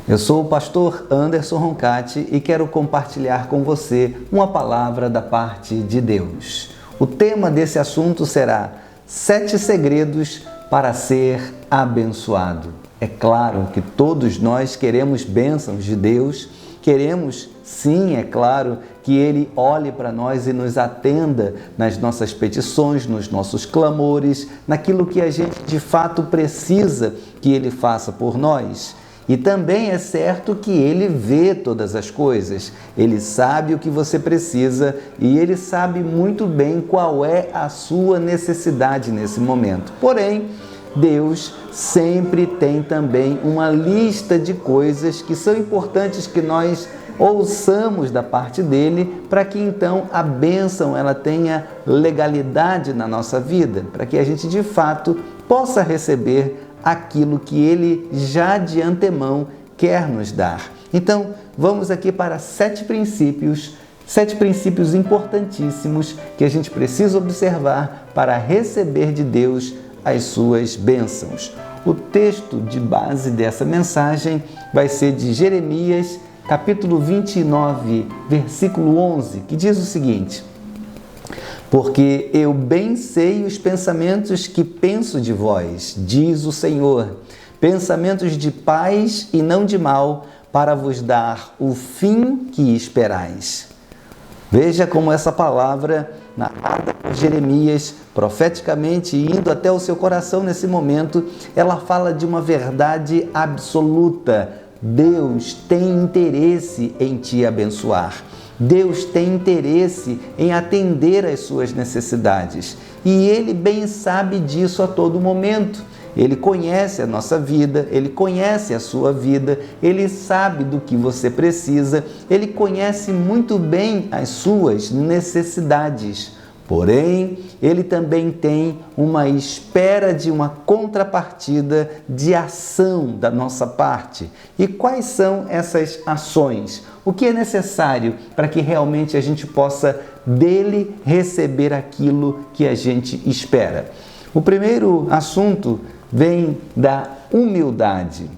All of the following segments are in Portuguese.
Eu sou o pastor Anderson Roncati e quero compartilhar com você uma palavra da parte de Deus. O tema desse assunto será 7 segredos para ser abençoado. É claro que todos nós queremos bênçãos de Deus, queremos sim, é claro, que Ele olhe para nós e nos atenda nas nossas petições, nos nossos clamores, naquilo que a gente de fato precisa que Ele faça por nós. E também é certo que Ele vê todas as coisas, Ele sabe o que você precisa e Ele sabe muito bem qual é a sua necessidade nesse momento. Porém, Deus sempre tem também uma lista de coisas que são importantes que nós ouçamos da parte dele, para que então a bênção ela tenha legalidade na nossa vida, para que a gente de fato possa receber aquilo que ele já de antemão quer nos dar. Então, vamos aqui para 7 princípios importantíssimos que a gente precisa observar para receber de Deus as suas bênçãos. O texto de base dessa mensagem vai ser de Jeremias, capítulo 29, versículo 11, que diz o seguinte: porque eu bem sei os pensamentos que penso de vós, diz o Senhor, pensamentos de paz e não de mal, para vos dar o fim que esperais. Veja como essa palavra, narrada por Jeremias, profeticamente indo até o seu coração nesse momento, ela fala de uma verdade absoluta. Deus tem interesse em te abençoar. Deus tem interesse em atender às suas necessidades. E Ele bem sabe disso a todo momento. Ele conhece a nossa vida, Ele conhece a sua vida, Ele sabe do que você precisa, Ele conhece muito bem as suas necessidades. Porém, Ele também tem uma espera de uma contrapartida de ação da nossa parte. E quais são essas ações? O que é necessário para que realmente a gente possa dele receber aquilo que a gente espera? O primeiro assunto vem da humildade.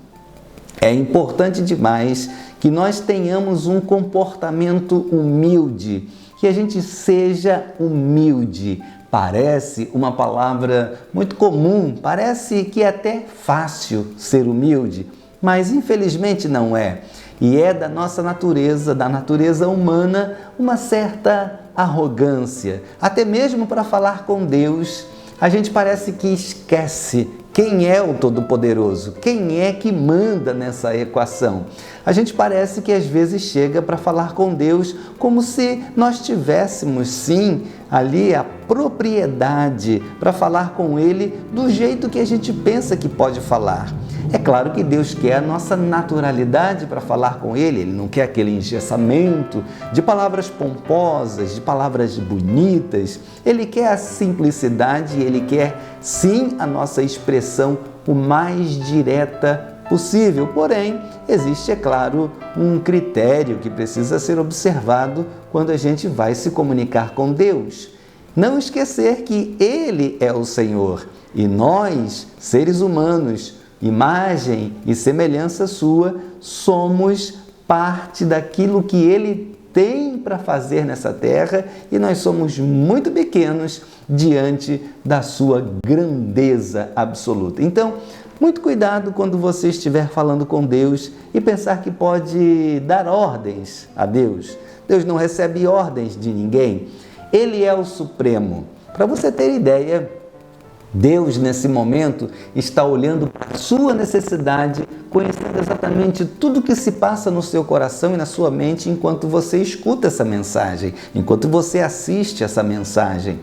É importante demais que nós tenhamos um comportamento humilde, que a gente seja humilde. Parece uma palavra muito comum, parece que é até fácil ser humilde, mas infelizmente não é. E é da nossa natureza, da natureza humana, uma certa arrogância. Até mesmo para falar com Deus, a gente parece que esquece quem é o Todo-Poderoso, quem é que manda nessa equação. A gente parece que às vezes chega para falar com Deus como se nós tivéssemos sim ali a propriedade para falar com Ele do jeito que a gente pensa que pode falar. É claro que Deus quer a nossa naturalidade para falar com Ele, Ele não quer aquele engessamento de palavras pomposas, de palavras bonitas. Ele quer a simplicidade, Ele quer sim a nossa expressão o mais direta possível. Porém, existe, é claro, um critério que precisa ser observado quando a gente vai se comunicar com Deus. Não esquecer que Ele é o Senhor e nós, seres humanos, imagem e semelhança sua, somos parte daquilo que Ele tem para fazer nessa terra e nós somos muito pequenos diante da sua grandeza absoluta. Então, muito cuidado quando você estiver falando com Deus e pensar que pode dar ordens a Deus. Deus não recebe ordens de ninguém. Ele é o Supremo. Para você ter ideia, Deus, nesse momento, está olhando para a sua necessidade, conhecendo exatamente tudo que se passa no seu coração e na sua mente enquanto você escuta essa mensagem, enquanto você assiste essa mensagem.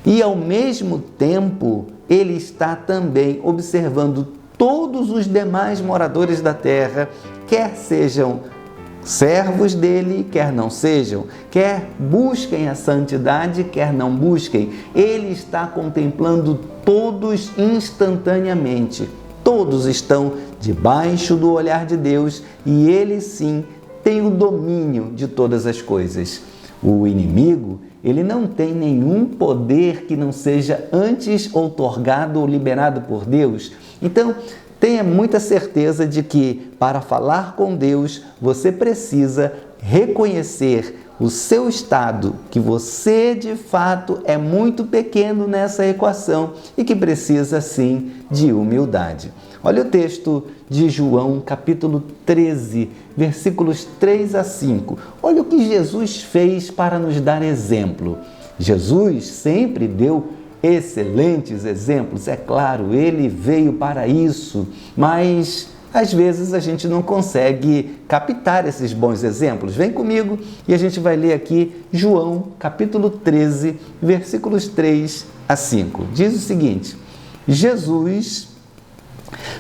E, ao mesmo tempo, Ele está também observando todos os demais moradores da terra, quer sejam servos dele, quer não sejam, quer busquem a santidade, quer não busquem. Ele está contemplando todos instantaneamente. Todos estão debaixo do olhar de Deus e Ele sim tem o domínio de todas as coisas. O inimigo, ele não tem nenhum poder que não seja antes outorgado ou liberado por Deus. Então, tenha muita certeza de que para falar com Deus você precisa reconhecer o seu estado, que você de fato é muito pequeno nessa equação e que precisa sim de humildade. Olha o texto de João, capítulo 13, versículos 3 a 5. Olha o que Jesus fez para nos dar exemplo. Jesus sempre deu excelentes exemplos, é claro, ele veio para isso, mas às vezes a gente não consegue captar esses bons exemplos. Vem comigo e a gente vai ler aqui João, capítulo 13, versículos 3 a 5. Diz o seguinte: Jesus,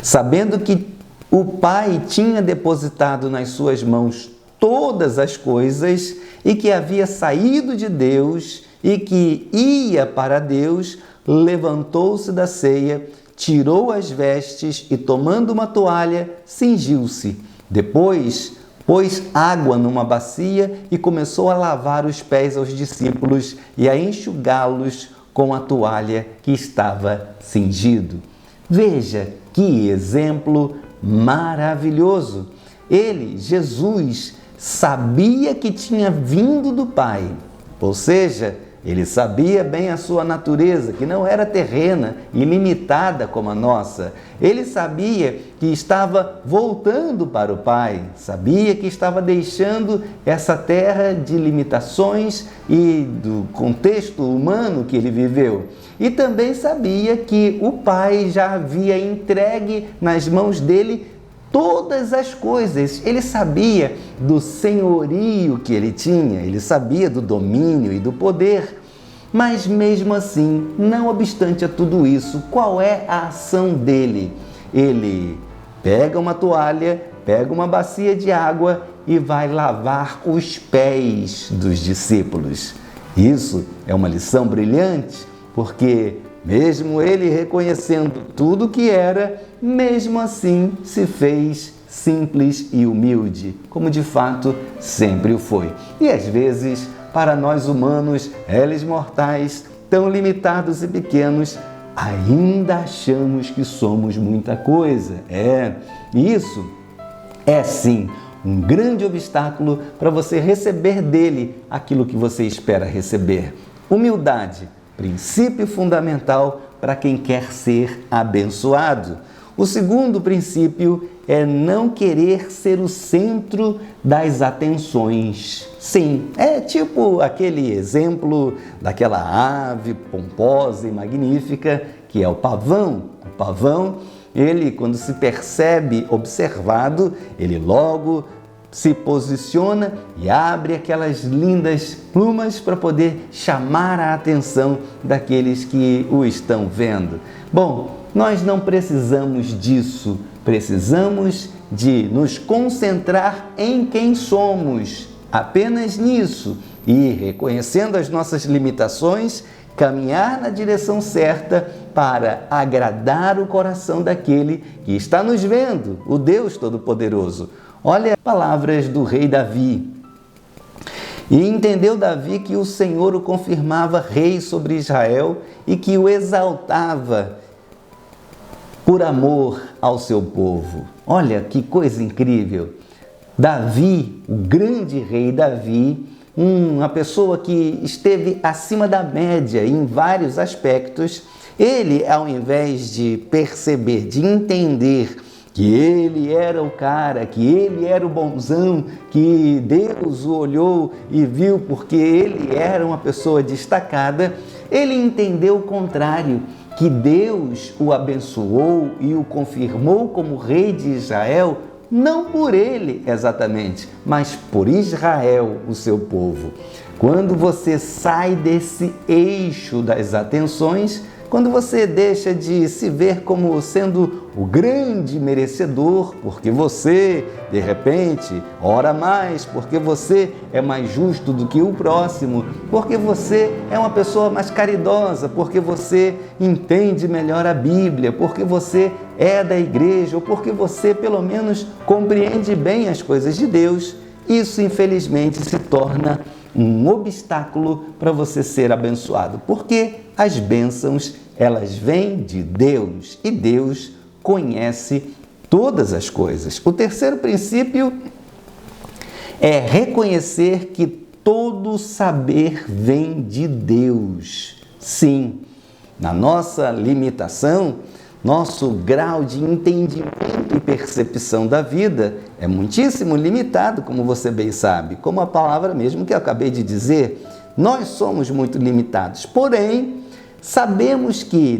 sabendo que o Pai tinha depositado nas suas mãos todas as coisas e que havia saído de Deus e que ia para Deus, levantou-se da ceia, tirou as vestes e, tomando uma toalha, cingiu-se. Depois, pôs água numa bacia e começou a lavar os pés aos discípulos e a enxugá-los com a toalha que estava cingido. Veja que exemplo maravilhoso! Ele, Jesus, sabia que tinha vindo do Pai, ou seja, ele sabia bem a sua natureza, que não era terrena e limitada como a nossa. Ele sabia que estava voltando para o Pai, sabia que estava deixando essa terra de limitações e do contexto humano que ele viveu. E também sabia que o Pai já havia entregue nas mãos dele todas as coisas. Ele sabia do senhorio que ele tinha, ele sabia do domínio e do poder. Mas mesmo assim, não obstante a tudo isso, qual é a ação dele? Ele pega uma toalha, pega uma bacia de água e vai lavar os pés dos discípulos. Isso é uma lição brilhante, porque mesmo ele reconhecendo tudo o que era, mesmo assim se fez simples e humilde, como de fato sempre o foi. E às vezes, para nós humanos, réis mortais, tão limitados e pequenos, ainda achamos que somos muita coisa. Isso é sim um grande obstáculo para você receber dele aquilo que você espera receber. Humildade, princípio fundamental para quem quer ser abençoado. O segundo princípio é não querer ser o centro das atenções. Sim, é tipo aquele exemplo daquela ave pomposa e magnífica que é o pavão. O pavão, ele quando se percebe observado, ele logo se posiciona e abre aquelas lindas plumas para poder chamar a atenção daqueles que o estão vendo. Bom, nós não precisamos disso, precisamos de nos concentrar em quem somos, apenas nisso, e reconhecendo as nossas limitações, caminhar na direção certa para agradar o coração daquele que está nos vendo, o Deus Todo-Poderoso. Olha as palavras do rei Davi. E entendeu Davi que o Senhor o confirmava rei sobre Israel e que o exaltava por amor ao seu povo. Olha que coisa incrível! Davi, o grande rei Davi, uma pessoa que esteve acima da média em vários aspectos, ele, ao invés de perceber, de entender que ele era o cara, que ele era o bonzão, que Deus o olhou e viu porque ele era uma pessoa destacada, ele entendeu o contrário, que Deus o abençoou e o confirmou como rei de Israel, não por ele exatamente, mas por Israel, o seu povo. Quando você sai desse eixo das atenções, quando você deixa de se ver como sendo o grande merecedor, porque você, de repente, ora mais, porque você é mais justo do que o próximo, porque você é uma pessoa mais caridosa, porque você entende melhor a Bíblia, porque você é da igreja, ou porque você, pelo menos, compreende bem as coisas de Deus, isso, infelizmente, se torna um obstáculo para você ser abençoado, porque as bênçãos, elas vêm de Deus e Deus conhece todas as coisas. O terceiro princípio é reconhecer que todo saber vem de Deus. Sim, na nossa limitação, nosso grau de entendimento e percepção da vida é muitíssimo limitado, como você bem sabe. Como a palavra mesmo que eu acabei de dizer, nós somos muito limitados. Porém,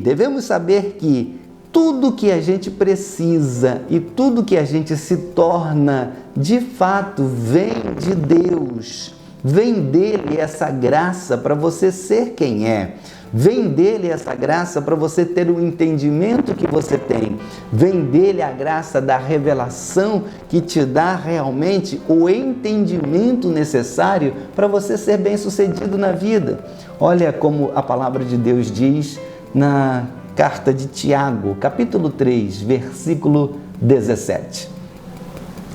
devemos saber que tudo que a gente precisa e tudo que a gente se torna, de fato, vem de Deus. Vem dele essa graça para você ser quem é. Vem dele essa graça para você ter o entendimento que você tem. Vem dele a graça da revelação que te dá realmente o entendimento necessário para você ser bem-sucedido na vida. Olha como a palavra de Deus diz na carta de Tiago, capítulo 3, versículo 17.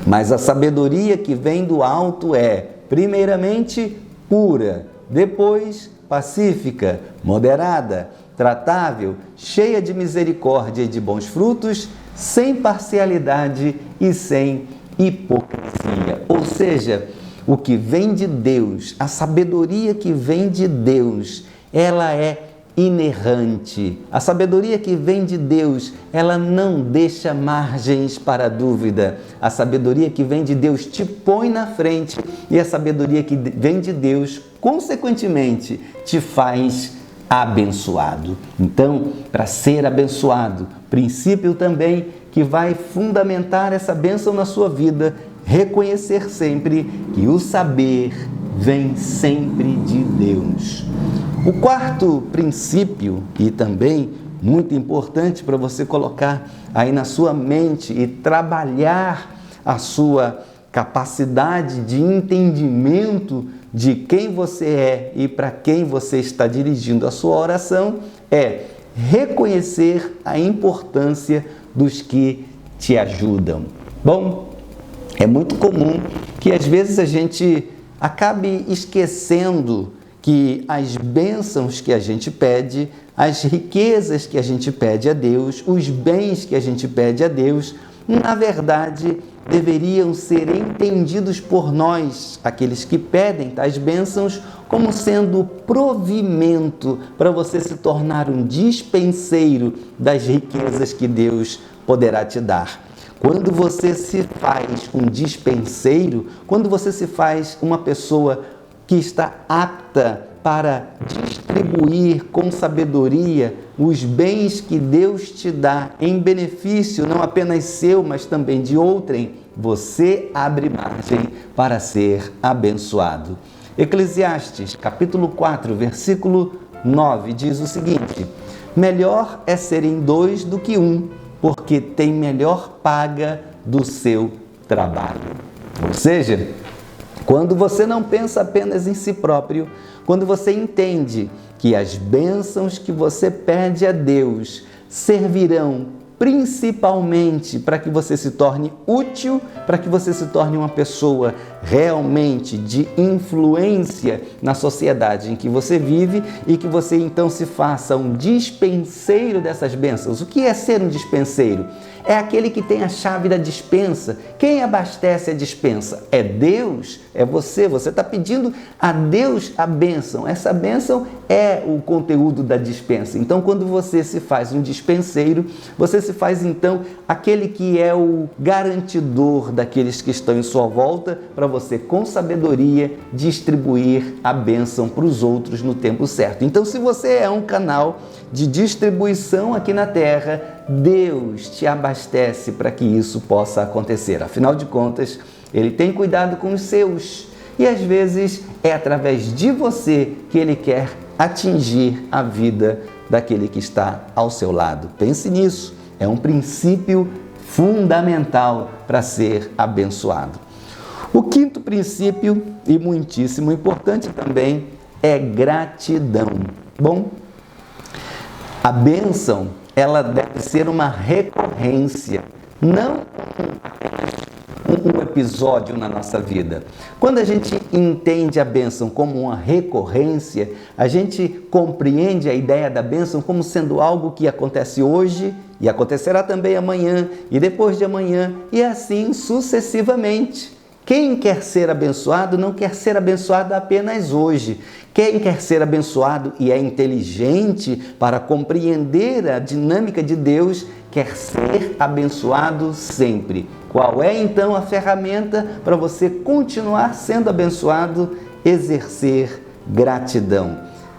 Mas a sabedoria que vem do alto é, primeiramente, pura, depois pacífica, moderada, tratável, cheia de misericórdia e de bons frutos, sem parcialidade e sem hipocrisia. Ou seja, o que vem de Deus, a sabedoria que vem de Deus, ela é inerrante. A sabedoria que vem de Deus, ela não deixa margens para dúvida. A sabedoria que vem de Deus te põe na frente e a sabedoria que vem de Deus, consequentemente, te faz abençoado. Então, para ser abençoado, princípio também que vai fundamentar essa bênção na sua vida, reconhecer sempre que o saber vem sempre de Deus. O quarto princípio, e também muito importante para você colocar aí na sua mente e trabalhar a sua capacidade de entendimento de quem você é e para quem você está dirigindo a sua oração, é reconhecer a importância dos que te ajudam. Bom, é muito comum que às vezes a gente acabe esquecendo que as bênçãos que a gente pede, as riquezas que a gente pede a Deus, os bens que a gente pede a Deus, na verdade, deveriam ser entendidos por nós, aqueles que pedem tais bênçãos, como sendo provimento para você se tornar um dispenseiro das riquezas que Deus poderá te dar. Quando você se faz um dispenseiro, quando você se faz uma pessoa que está apta para distribuir com sabedoria os bens que Deus te dá em benefício não apenas seu, mas também de outrem, você abre margem para ser abençoado. Eclesiastes, capítulo 4, versículo 9, diz o seguinte: melhor é serem dois do que um, porque tem melhor paga do seu trabalho. Ou seja, quando você não pensa apenas em si próprio, quando você entende que as bênçãos que você pede a Deus servirão principalmente para que você se torne útil, para que você se torne uma pessoa realmente de influência na sociedade em que você vive e que você então se faça um dispenseiro dessas bênçãos. O que é ser um dispenseiro? É aquele que tem a chave da despensa. Quem abastece a despensa? É Deus? É você? Você está pedindo a Deus a bênção. Essa bênção é o conteúdo da despensa. Então, quando você se faz um dispenseiro, você se faz então aquele que é o garantidor daqueles que estão em sua volta, para você, com sabedoria, distribuir a bênção para os outros no tempo certo. Então, se você é um canal de distribuição aqui na Terra, Deus te abastece para que isso possa acontecer. Afinal de contas, Ele tem cuidado com os seus e às vezes é através de você que Ele quer atingir a vida daquele que está ao seu lado. Pense nisso, é um princípio fundamental para ser abençoado. O quinto princípio, e muitíssimo importante também, é gratidão. Bom, a bênção, ela deve ser uma recorrência, não um episódio na nossa vida. Quando a gente entende a bênção como uma recorrência, a gente compreende a ideia da bênção como sendo algo que acontece hoje e acontecerá também amanhã, e depois de amanhã, e assim sucessivamente. Quem quer ser abençoado não quer ser abençoado apenas hoje. Quem quer ser abençoado e é inteligente para compreender a dinâmica de Deus, quer ser abençoado sempre. Qual é então a ferramenta para você continuar sendo abençoado? Exercer gratidão.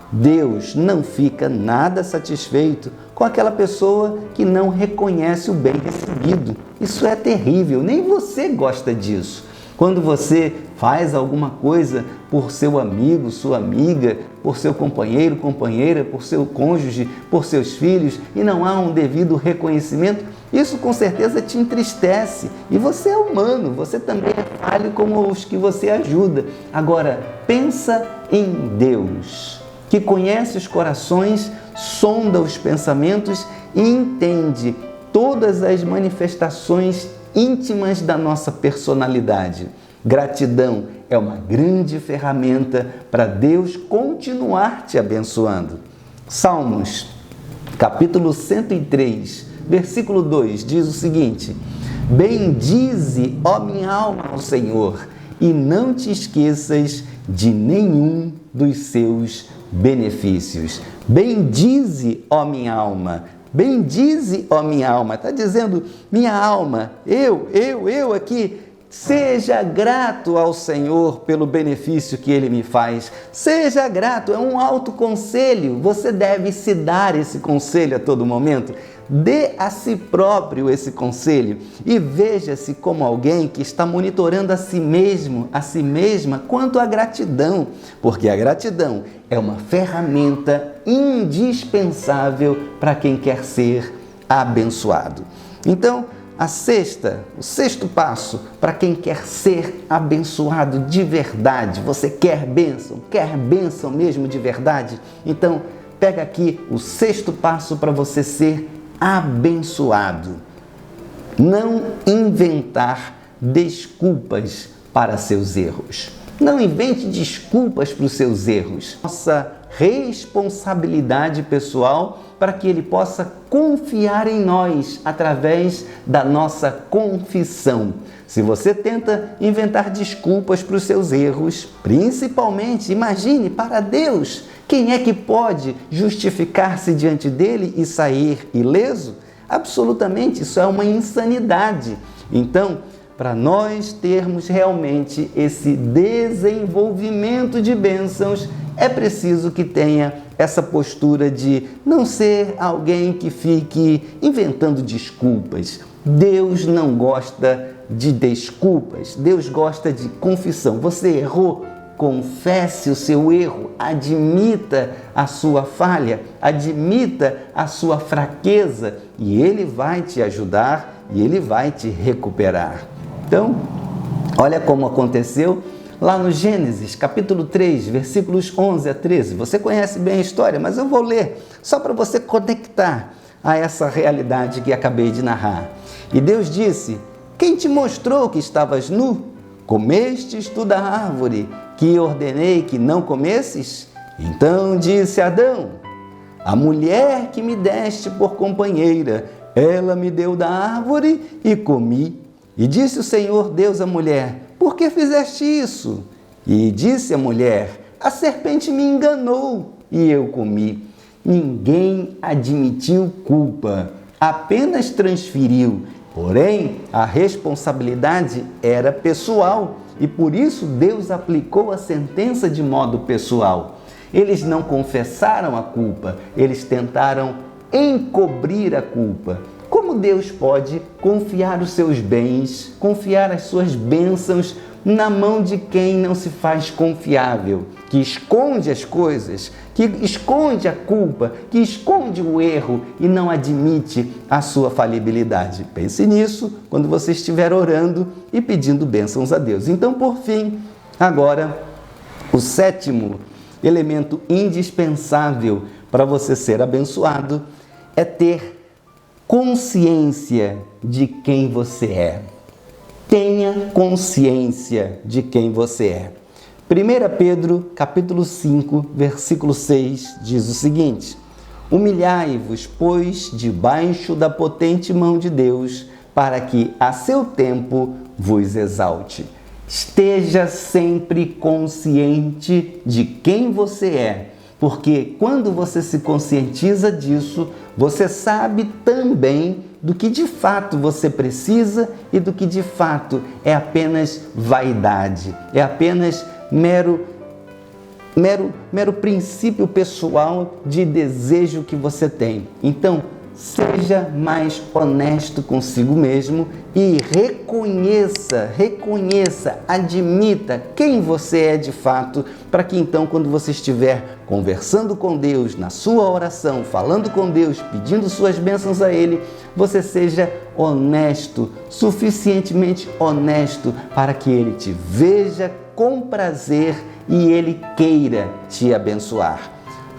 Deus não fica nada satisfeito com aquela pessoa que não reconhece o bem recebido. Isso é terrível, nem você gosta disso. Quando você faz alguma coisa por seu amigo, sua amiga, por seu companheiro, companheira, por seu cônjuge, por seus filhos, e não há um devido reconhecimento, isso com certeza te entristece. E você é humano, você também é falho como os que você ajuda. Agora, pensa em Deus, que conhece os corações, sonda os pensamentos e entende todas as manifestações íntimas da nossa personalidade. Gratidão é uma grande ferramenta para Deus continuar te abençoando. Salmos, capítulo 103, versículo 2, diz o seguinte: bendize, ó minha alma, ao Senhor, e não te esqueças de nenhum dos seus benefícios. Bendize, ó minha alma. Bendize, ó minha alma. Está dizendo, minha alma, eu aqui, seja grato ao Senhor pelo benefício que Ele me faz. Seja grato, é um autoconselho. Você deve se dar esse conselho a todo momento. Dê a si próprio esse conselho e veja-se como alguém que está monitorando a si mesmo, a si mesma, quanto à gratidão, porque a gratidão é uma ferramenta indispensável para quem quer ser abençoado. Então, o sexto passo para quem quer ser abençoado de verdade. Você quer bênção mesmo de verdade? Então, pega aqui o sexto passo para você ser abençoado. Não inventar desculpas para seus erros. Não invente desculpas para os seus erros. Nossa responsabilidade pessoal para que Ele possa confiar em nós através da nossa confissão. Se você tenta inventar desculpas para os seus erros, principalmente, imagine, para Deus, quem é que pode justificar-se diante dele e sair ileso? Absolutamente, isso é uma insanidade. Então, para nós termos realmente esse desenvolvimento de bênçãos, é preciso que tenha essa postura de não ser alguém que fique inventando desculpas. Deus não gosta de desculpas, Deus gosta de confissão. Você errou? Confesse o seu erro, admita a sua falha, admita a sua fraqueza e Ele vai te ajudar e Ele vai te recuperar. Então, olha como aconteceu lá no Gênesis, capítulo 3, versículos 11 a 13. Você conhece bem a história, mas eu vou ler só para você conectar a essa realidade que acabei de narrar. E Deus disse: quem te mostrou que estavas nu? Comestes tu da árvore que ordenei que não comesses? Então disse Adão: a mulher que me deste por companheira, ela me deu da árvore e comi. E disse o Senhor Deus à mulher: por que fizeste isso? E disse a mulher: a serpente me enganou e eu comi. Ninguém admitiu culpa, apenas transferiu. Porém, a responsabilidade era pessoal e por isso Deus aplicou a sentença de modo pessoal. Eles não confessaram a culpa, eles tentaram encobrir a culpa. Como Deus pode confiar os seus bens, confiar as suas bênçãos na mão de quem não se faz confiável, que esconde as coisas, que esconde a culpa, que esconde o erro e não admite a sua falibilidade? Pense nisso quando você estiver orando e pedindo bênçãos a Deus. Então, por fim, agora, o sétimo elemento indispensável para você ser abençoado é ter consciência de quem você é. Tenha consciência de quem você é. 1 Pedro, capítulo 5, versículo 6, diz o seguinte: Humilhai-vos, pois, debaixo da potente mão de Deus, para que a seu tempo vos exalte. Esteja sempre consciente de quem você é, porque quando você se conscientiza disso, você sabe também do que de fato você precisa e do que de fato é apenas vaidade, é apenas mero princípio pessoal de desejo que você tem. Então, seja mais honesto consigo mesmo e reconheça, admita quem você é de fato, para que então, quando você estiver conversando com Deus, na sua oração, falando com Deus, pedindo suas bênçãos a Ele, você seja honesto, suficientemente honesto, para que Ele te veja com prazer e Ele queira te abençoar.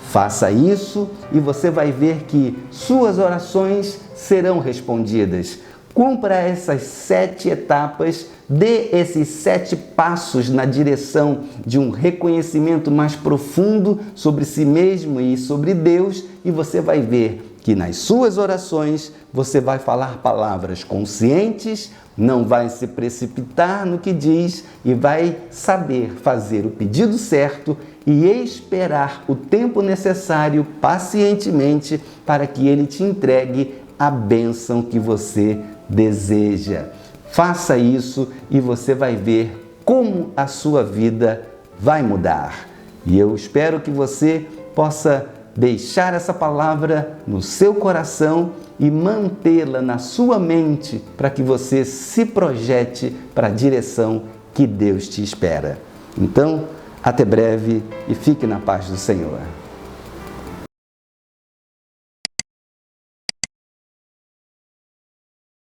Faça isso e você vai ver que suas orações serão respondidas. Cumpra essas 7 etapas, dê esses 7 passos na direção de um reconhecimento mais profundo sobre si mesmo e sobre Deus, e você vai ver que nas suas orações você vai falar palavras conscientes, não vai se precipitar no que diz e vai saber fazer o pedido certo e esperar o tempo necessário pacientemente para que Ele te entregue a bênção que você deseja. Faça isso e você vai ver como a sua vida vai mudar. E eu espero que você possa deixar essa palavra no seu coração e mantê-la na sua mente para que você se projete para a direção que Deus te espera. Então, até breve e fique na paz do Senhor.